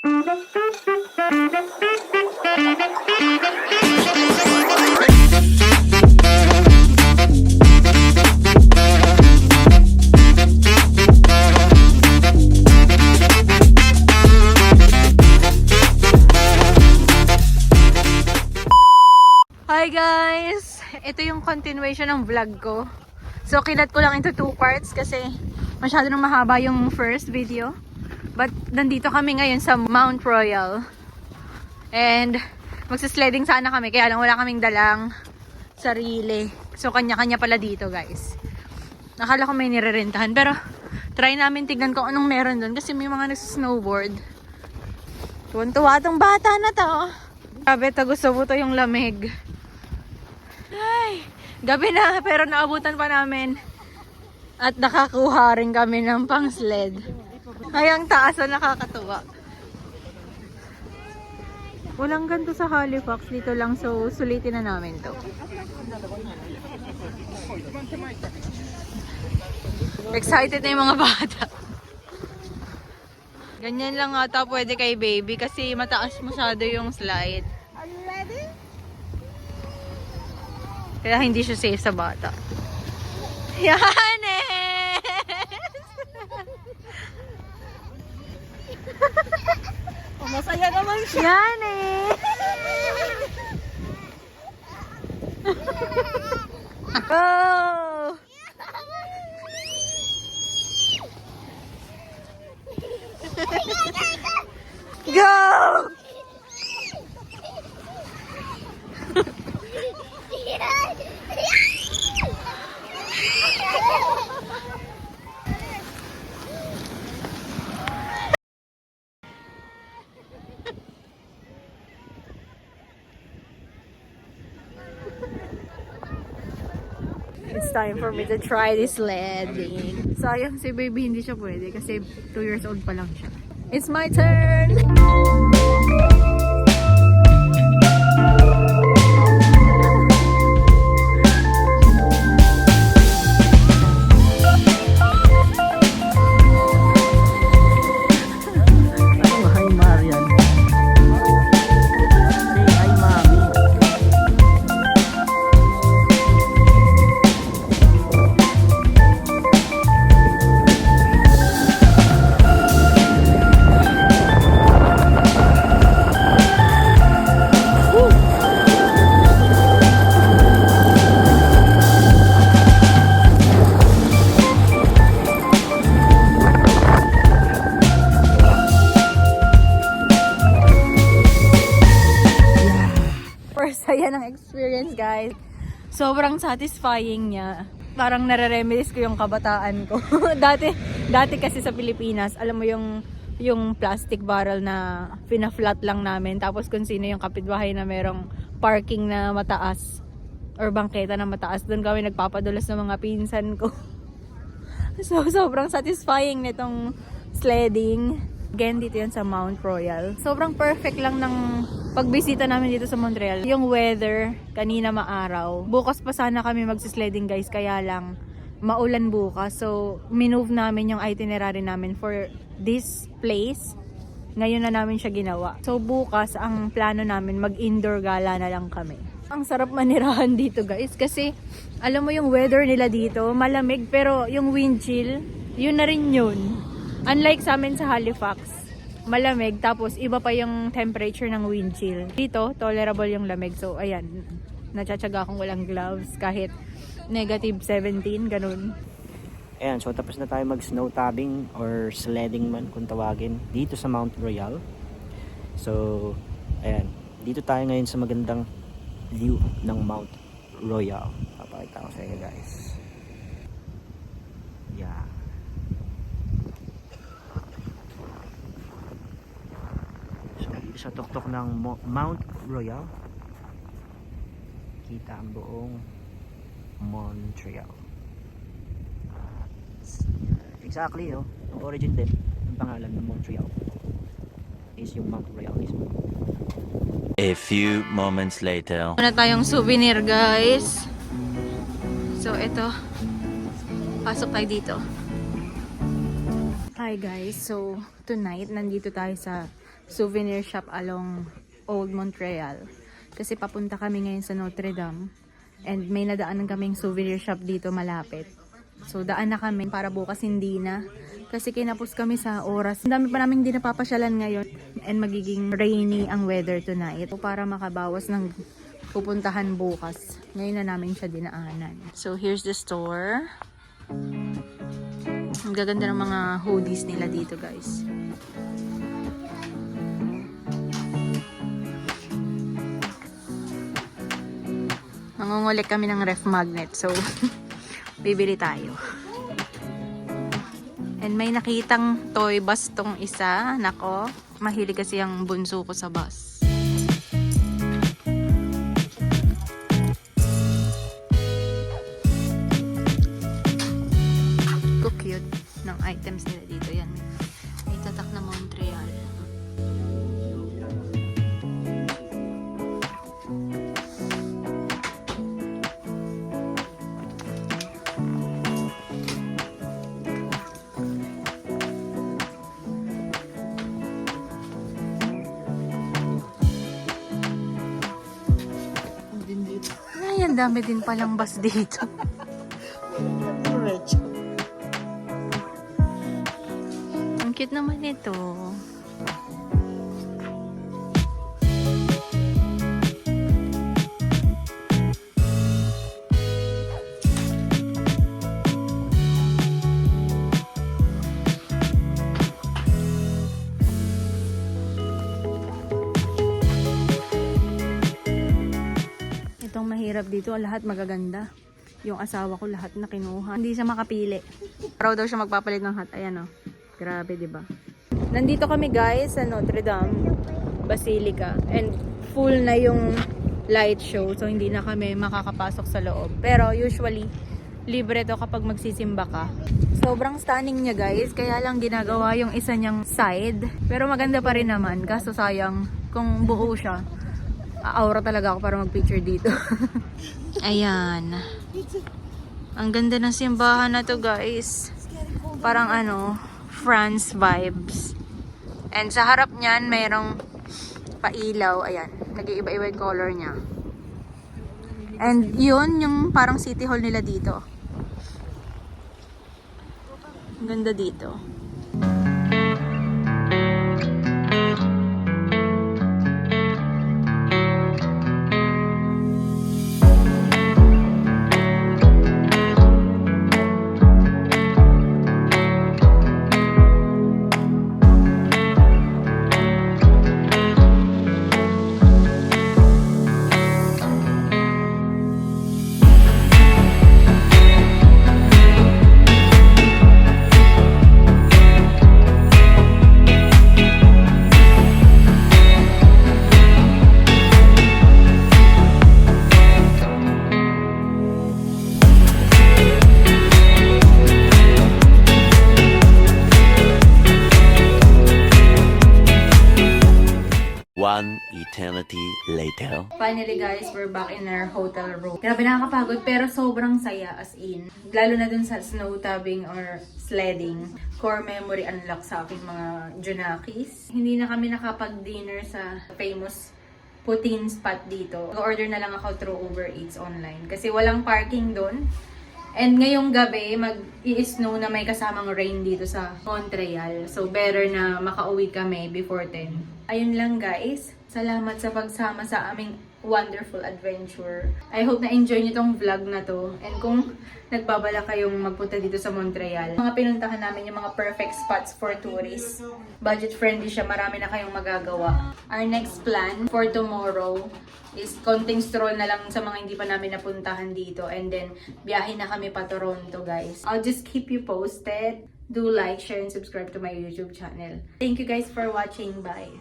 Hi guys! Ito yung continuation ng vlog ko. So kinat ko lang into 2 parts kasi masyado nang mahaba yung first video. But nandito kami ngayon sa Mount Royal. And magsisledding sana kami kaya lang wala kaming dalang sarili. So kanya-kanya pala dito guys. Nakala ko may nirerentahan pero try namin tignan kung anong meron doon kasi may mga nagsisnowboard. Tuwan-tuwa tong bata na to. Sabi to gusto mo to yung lamig. Ay, gabi na pero naabutan pa namin at nakakuha rin kami ng pang sled. Ay, ang taas na nakakatuwa. Walang ganito sa Halifax, dito lang, so sulitin na namin to. Excited na yung mga bata. Ganyan lang ata pwede kay baby kasi mataas masyado yung slide. Kaya hindi siya safe sa bata. Yanes! Masaya naman siya. Yanes! Go! Go! It's time for me to try this sledding. Sayang si baby hindi siya pwede kasi 2 years old pa lang siya. It's my turn! Saya ng experience guys. Sobrang satisfying niya. Parang nare-reminisce ko yung kabataan ko. dati kasi sa Pilipinas, alam mo yung plastic barrel na pina-flat lang namin. Tapos kung sino yung kapitbahay na merong parking na mataas or bangketa na mataas, doon kami nagpapadulas ng mga pinsan ko. So sobrang satisfying nitong sledding. Again, dito yan sa Mount Royal. Sobrang perfect lang ng pagbisita namin dito sa Montreal. Yung weather, kanina maaraw. Bukas pa sana kami magsisledding guys, kaya lang maulan bukas. So, minove namin yung itinerary namin for this place. Ngayon na namin siya ginawa. So, bukas ang plano namin, mag-indoor gala na lang kami. Ang sarap manirahan dito guys kasi alam mo yung weather nila dito, malamig pero yung wind chill, yun na rin yun. Unlike sa amin sa Halifax, malamig tapos iba pa yung temperature ng wind chill. Dito, tolerable yung lamig. So, ayan, natsatsaga akong walang gloves kahit -17, ganun. Ayan, so tapos na tayo mag-snow tubbing or sledding man kung tawagin dito sa Mount Royal. So, ayan, dito tayo ngayon sa magandang view ng Mount Royal. Papakita ko sa inyo guys. Yeah. Sa tuktok ng Mount Royal, kita ang buong Montreal. Exactly, no? Ang origin din ng pangalan ng Montreal is yung Mount Royal mismo. A few moments later. Wala tayong souvenir guys. So ito, pasok tayo dito. Hi guys, so tonight nandito tayo sa souvenir shop along Old Montreal. Kasi papunta kami ngayon sa Notre Dame. And may nadaanan kaming souvenir shop dito malapit. So daan na kami para bukas hindi na. Kasi kinapos kami sa oras. Ang dami pa namin hindi napapasyalan ngayon. And magiging rainy ang weather tonight. So para makabawas ng pupuntahan bukas. Ngayon na namin siya dinaanan. So here's the store. Ang gaganda ng mga hoodies nila dito guys. Mangungulik kami ng ref magnet. So, bibili tayo. And may nakitang toy bus tong isa. Nako, mahilig kasi ang bunso ko sa bus. So cute ng items nila dito. Yan. May tatak na Montreal. Ay, ang dami din palang bus dito. Ang cute naman ito. Itong mahirap dito, lahat magaganda. Yung asawa ko lahat na kinuha. Hindi siya makapili. Proud daw siya magpapalit ng hat. Ayan o. Grabe, diba? Nandito kami guys sa Notre Dame Basilica. And full na yung light show. So hindi na kami makakapasok sa loob. Pero usually, libre to kapag magsisimba ka. Sobrang stunning niya guys. Kaya lang ginagawa yung isa niyang side. Pero maganda pa rin naman. Kaso sayang kung buo siya. Aura talaga ako para mag-picture dito. Ayan. Ang ganda ng simbahan na to guys. Parang ano, France vibes. And sa harap niyan, mayroong pailaw. Ayan. Nag-iiba-iba yung color niya. And yun, yung parang city hall nila dito. Ang ganda dito. One eternity later. Finally guys, we're back in our hotel room. Grabe nakakapagod pero sobrang saya as in. Lalo na dun sa snow tubbing or sledding. Core memory unlock sa aking mga Junakis. Hindi na kami nakapag-dinner sa famous poutine spot dito. Order na lang ako through Uber Eats online. Kasi walang parking dun. And ngayong gabi, mag-i-snow na may kasamang rain dito sa Montreal. So better na makauwi kami before 10. Ayun lang guys. Salamat sa pagsama sa aming wonderful adventure. I hope na-enjoy nyo tong vlog na to. And kung nagbabala kayong magpunta dito sa Montreal, mga pinuntahan namin yung mga perfect spots for tourists. Budget friendly siya, marami na kayong magagawa. Our next plan for tomorrow is konting stroll na lang sa mga hindi pa namin napuntahan dito. And then, biyahe na kami pa Toronto guys. I'll just keep you posted. Do like, share, and subscribe to my YouTube channel. Thank you guys for watching. Bye!